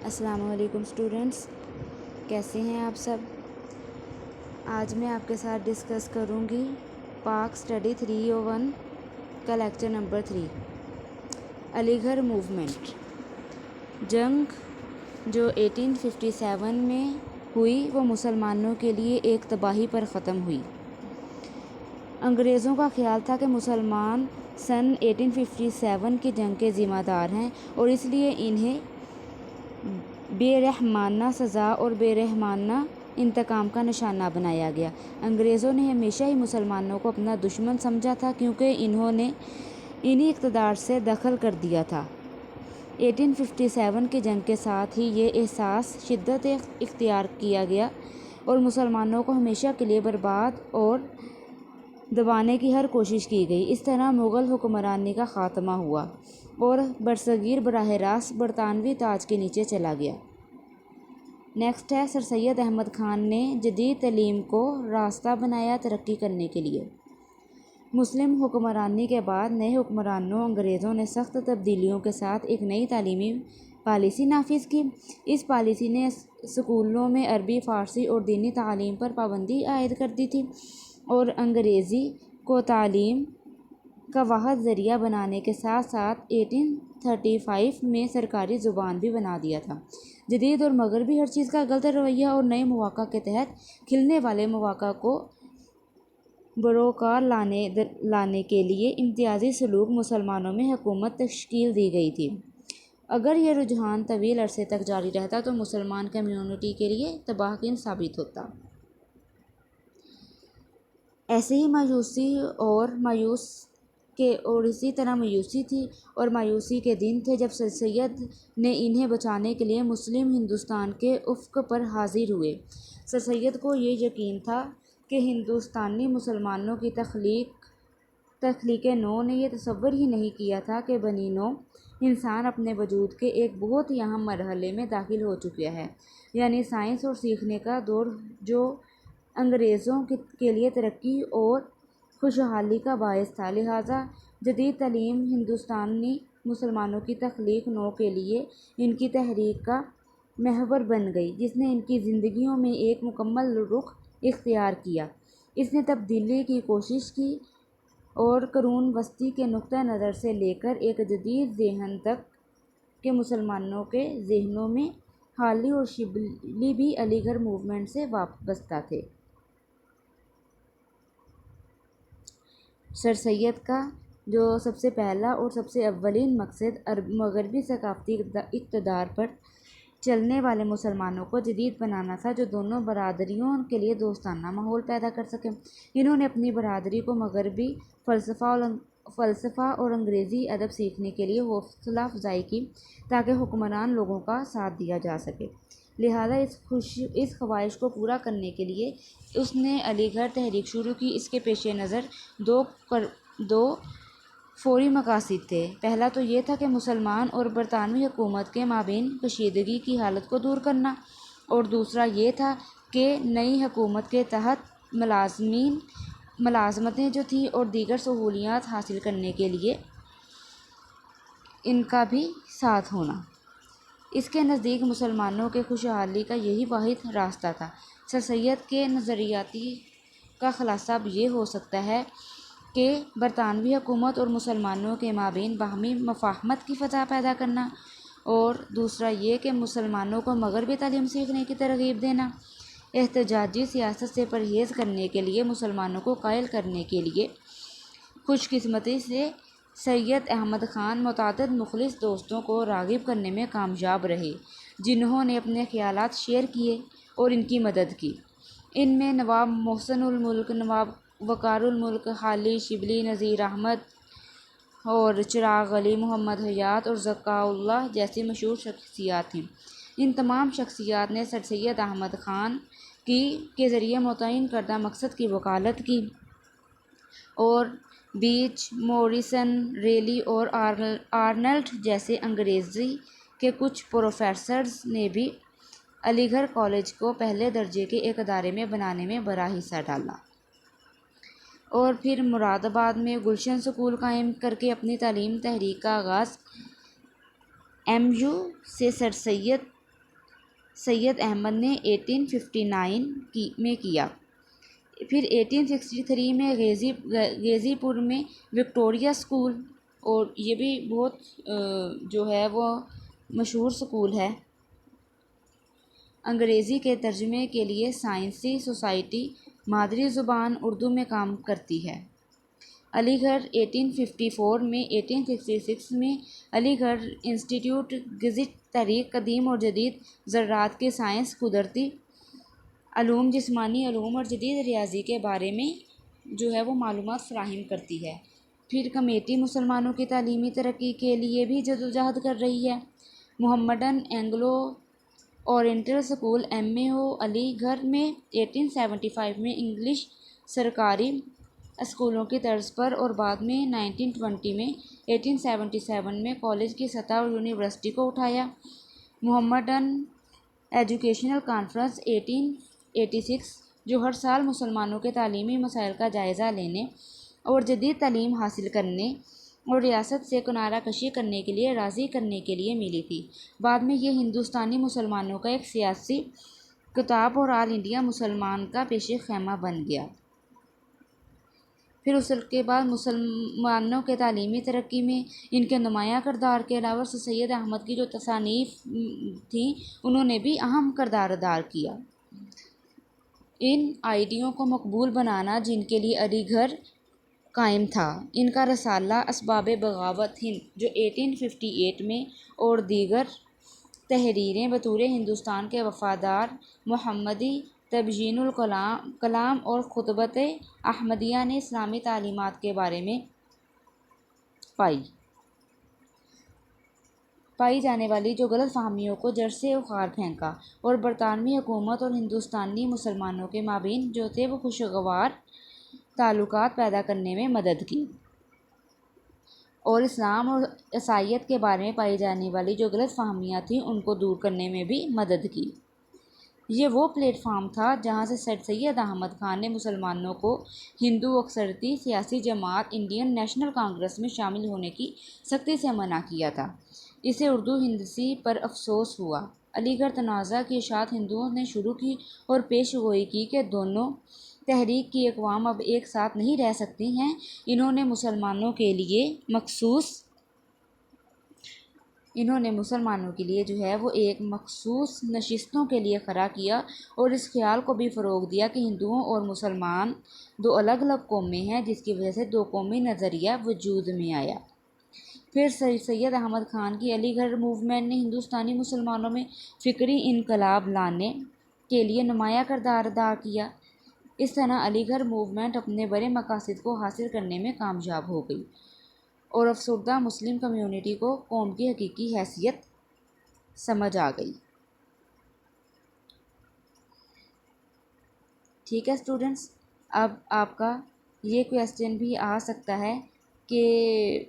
السلام علیکم اسٹوڈنٹس، کیسے ہیں آپ سب؟ آج میں آپ کے ساتھ ڈسکس کروں گی پاک اسٹڈی 301 کا لیکچر نمبر 3، علی گڑھ موومنٹ۔ جنگ جو 1857 میں ہوئی وہ مسلمانوں کے لیے ایک تباہی پر ختم ہوئی۔ انگریزوں کا خیال تھا کہ مسلمان سن 1857 کی جنگ کے ذمہ دار ہیں اور اس لیے انہیں بے رحمانہ سزا اور بے رحمانہ انتقام کا نشانہ بنایا گیا۔ انگریزوں نے ہمیشہ ہی مسلمانوں کو اپنا دشمن سمجھا تھا کیونکہ انہوں نے انہی اقتدار سے دخل کر دیا تھا۔ 1857 کی جنگ کے ساتھ ہی یہ احساس شدت اختیار کیا گیا اور مسلمانوں کو ہمیشہ کے لیے برباد اور دبانے کی ہر کوشش کی گئی۔ اس طرح مغل حکمرانی کا خاتمہ ہوا اور برصغیر براہ راست برطانوی تاج کے نیچے چلا گیا۔ نیکسٹ ہے سر سید احمد خان نے جدید تعلیم کو راستہ بنایا ترقی کرنے کے لیے۔ مسلم حکمرانی کے بعد نئے حکمرانوں انگریزوں نے سخت تبدیلیوں کے ساتھ ایک نئی تعلیمی پالیسی نافذ کی۔ اس پالیسی نے اسکولوں میں عربی، فارسی اور دینی تعلیم پر پابندی عائد کر دی تھی اور انگریزی کو تعلیم کا واحد ذریعہ بنانے کے ساتھ ساتھ 1835 میں سرکاری زبان بھی بنا دیا تھا۔ جدید اور مغربی ہر چیز کا غلط رویہ اور نئے مواقع کے تحت کھلنے والے مواقع کو بروکار لانے کے لیے امتیازی سلوک مسلمانوں میں حکومت تشکیل دی گئی تھی۔ اگر یہ رجحان طویل عرصے تک جاری رہتا تو مسلمان کمیونٹی کے لیے تباہ کن ثابت ہوتا۔ ایسے ہی اسی طرح مایوسی تھی اور مایوسی کے دن تھے جب سر سید نے انہیں بچانے کے لیے مسلم ہندوستان کے افق پر حاضر ہوئے۔ سر سید کو یہ یقین تھا کہ ہندوستانی مسلمانوں کی تخلیق نو نے یہ تصور ہی نہیں کیا تھا کہ بنی نوع انسان اپنے وجود کے ایک بہت ہی اہم مرحلے میں داخل ہو چکا ہے، یعنی سائنس اور سیکھنے کا دور، جو انگریزوں کے لیے ترقی اور خوشحالی کا باعث تھا۔ لہٰذا جدید تعلیم ہندوستانی مسلمانوں کی تخلیق نو کے لیے ان کی تحریک کا محور بن گئی، جس نے ان کی زندگیوں میں ایک مکمل رخ اختیار کیا۔ اس نے تبدیلی کی کوشش کی اور قرون وسطی کے نقطہ نظر سے لے کر ایک جدید ذہن تک کے مسلمانوں کے ذہنوں میں حالی اور شبلی بھی علی گڑھ موومنٹ سے وابستہ تھے۔ سر سید کا جو سب سے پہلا اور سب سے اولین مقصد مغربی ثقافتی اقتدار پر چلنے والے مسلمانوں کو جدید بنانا تھا جو دونوں برادریوں کے لیے دوستانہ ماحول پیدا کر سکے۔ انہوں نے اپنی برادری کو مغربی فلسفہ اور انگریزی ادب سیکھنے کے لیے حوصلہ افزائی کی تاکہ حکمران لوگوں کا ساتھ دیا جا سکے۔ لہٰذا اس خواہش کو پورا کرنے کے لیے اس نے علی گڑھ تحریک شروع کی۔ اس کے پیش نظر دو فوری مقاصد تھے۔ پہلا تو یہ تھا کہ مسلمان اور برطانوی حکومت کے مابین کشیدگی کی حالت کو دور کرنا، اور دوسرا یہ تھا کہ نئی حکومت کے تحت ملازمتیں جو تھیں اور دیگر سہولیات حاصل کرنے کے لیے ان کا بھی ساتھ ہونا۔ اس کے نزدیک مسلمانوں کے خوشحالی کا یہی واحد راستہ تھا۔ سر سید کے نظریات کا خلاصہ اب یہ ہو سکتا ہے کہ برطانوی حکومت اور مسلمانوں کے مابین باہمی مفاہمت کی فضا پیدا کرنا، اور دوسرا یہ کہ مسلمانوں کو مغربی تعلیم سیکھنے کی ترغیب دینا۔ احتجاجی سیاست سے پرہیز کرنے کے لیے مسلمانوں کو قائل کرنے کے لیے خوش قسمتی سے سید احمد خان متعدد مخلص دوستوں کو راغب کرنے میں کامیاب رہے، جنہوں نے اپنے خیالات شیئر کیے اور ان کی مدد کی۔ ان میں نواب محسن الملک، نواب وقار الملک، حالی شبلی، نذیر احمد اور چراغ علی، محمد حیات اور ذکاء اللہ جیسی مشہور شخصیات تھیں۔ ان تمام شخصیات نے سر سید احمد خان کے ذریعے متعین کردہ مقصد کی وکالت کی، اور بیچ، موریسن، ریلی اور آرنلڈ جیسے انگریزی کے کچھ پروفیسرز نے بھی علی گڑھ کالج کو پہلے درجے کے ایک ادارے میں بنانے میں بڑا حصہ ڈالا، اور پھر مراد آباد میں گلشن اسکول قائم کرکے اپنی تعلیم تحریک کا آغاز۔ ایم یو سے سر سید سید احمد نے 1859 میں کیا۔ پھر 1863 میں غازی پور میں وکٹوریہ اسکول، اور یہ بھی بہت جو ہے وہ مشہور اسکول ہے۔ انگریزی کے ترجمے کے لیے سائنسی سوسائٹی مادری زبان اردو میں کام کرتی ہے۔ علی گڑھ 1854 میں 1866 میں علی گڑھ انسٹیٹیوٹ گزٹ تحریک قدیم اور جدید ذرات کی سائنس، قدرتی علوم، جسمانی علوم اور جدید ریاضی کے بارے میں جو ہے وہ معلومات فراہم کرتی ہے۔ پھر کمیٹی مسلمانوں کی تعلیمی ترقی کے لیے بھی جدوجہد کر رہی ہے۔ Mohammedan Anglo oriental school MAO علی گڑھ میں 1875 میں انگلش سرکاری اسکولوں کی طرز پر، اور بعد میں 1920 میں 1877 میں کالج کی سطح اور یونیورسٹی کو اٹھایا۔ محمڈن ایجوکیشنل کانفرنس 1886 جو ہر سال مسلمانوں کے تعلیمی مسائل کا جائزہ لینے اور جدید تعلیم حاصل کرنے اور ریاست سے کنارہ کشی کرنے کے لیے راضی کرنے کے لیے ملی تھی، بعد میں یہ ہندوستانی مسلمانوں کا ایک سیاسی خطاب اور آل انڈیا مسلمان کا پیش خیمہ بن گیا۔ پھر اس کے بعد مسلمانوں کے تعلیمی ترقی میں ان کے نمایاں کردار کے علاوہ سر سید احمد کی جو تصانیف تھیں انہوں نے بھی اہم کردار ادا کیا۔ ان آئیڈیوں کو مقبول بنانا جن کے لیے علی گڑھ قائم تھا، ان کا رسالہ اسباب بغاوت ہند جو 1858 میں اور دیگر تحریریں بطور ہندوستان کے وفادار محمدی تبیین الکلام اور خطبۃ احمدیہ نے اسلامی تعلیمات کے بارے میں پائی جانے والی جو غلط فہمیوں کو جڑ سے اکھاڑ پھینکا اور برطانوی حکومت اور ہندوستانی مسلمانوں کے مابین جو تھے وہ خوشگوار تعلقات پیدا کرنے میں مدد کی، اور اسلام اور عیسائیت کے بارے میں پائی جانے والی جو غلط فہمیاں تھیں ان کو دور کرنے میں بھی مدد کی۔ یہ وہ پلیٹ فارم تھا جہاں سے سر سید احمد خان نے مسلمانوں کو ہندو اکثریتی سیاسی جماعت انڈین نیشنل کانگریس میں شامل ہونے کی سختی سے منع کیا تھا۔ اسے اردو ہندسی پر افسوس ہوا۔ علی گڑھ تنازع کی اشاعت ہندوؤں نے شروع کی اور پیش گوئی کی کہ دونوں تحریک کی اقوام اب ایک ساتھ نہیں رہ سکتی ہیں۔ انہوں نے مسلمانوں کے لیے جو ہے وہ ایک مخصوص نشستوں کے لیے کھڑا کیا اور اس خیال کو بھی فروغ دیا کہ ہندوؤں اور مسلمان دو الگ الگ قومیں ہیں، جس کی وجہ سے دو قومی نظریہ وجود میں آیا۔ پھر سید احمد خان کی علی گڑھ موومنٹ نے ہندوستانی مسلمانوں میں فکری انقلاب لانے کے لیے نمایاں کردار ادا کیا۔ اس طرح علی گڑھ موومنٹ اپنے بڑے مقاصد کو حاصل کرنے میں کامیاب ہو گئی اور افسردہ مسلم کمیونٹی کو قوم کی حقیقی حیثیت سمجھ آ گئی۔ ٹھیک ہے اسٹوڈنٹس، اب آپ کا یہ کویسچن بھی آ سکتا ہے کہ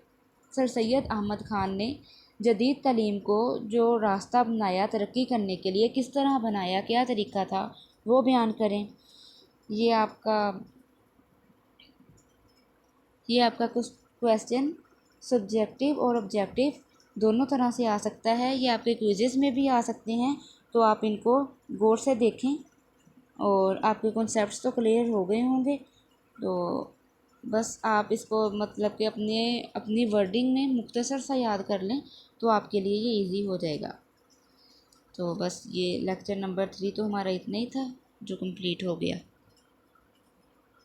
سر سید احمد خان نے جدید تعلیم کو جو راستہ بنایا ترقی کرنے کے لیے کس طرح بنایا، کیا طریقہ تھا وہ بیان کریں۔ یہ آپ کا کچھ کویسچن سبجیکٹیو اور آبجیکٹیو دونوں طرح سے آ سکتا ہے، یہ آپ کے کوئزز میں بھی آ سکتے ہیں، تو آپ ان کو غور سے دیکھیں اور آپ کے کنسیپٹس تو کلیئر ہو گئے ہوں گے۔ تو بس آپ اس کو مطلب کہ اپنی ورڈنگ میں مختصر سا یاد کر لیں تو آپ کے لیے یہ ایزی ہو جائے گا۔ تو بس یہ لیکچر نمبر 3 تو ہمارا اتنا ہی تھا جو کمپلیٹ ہو گیا۔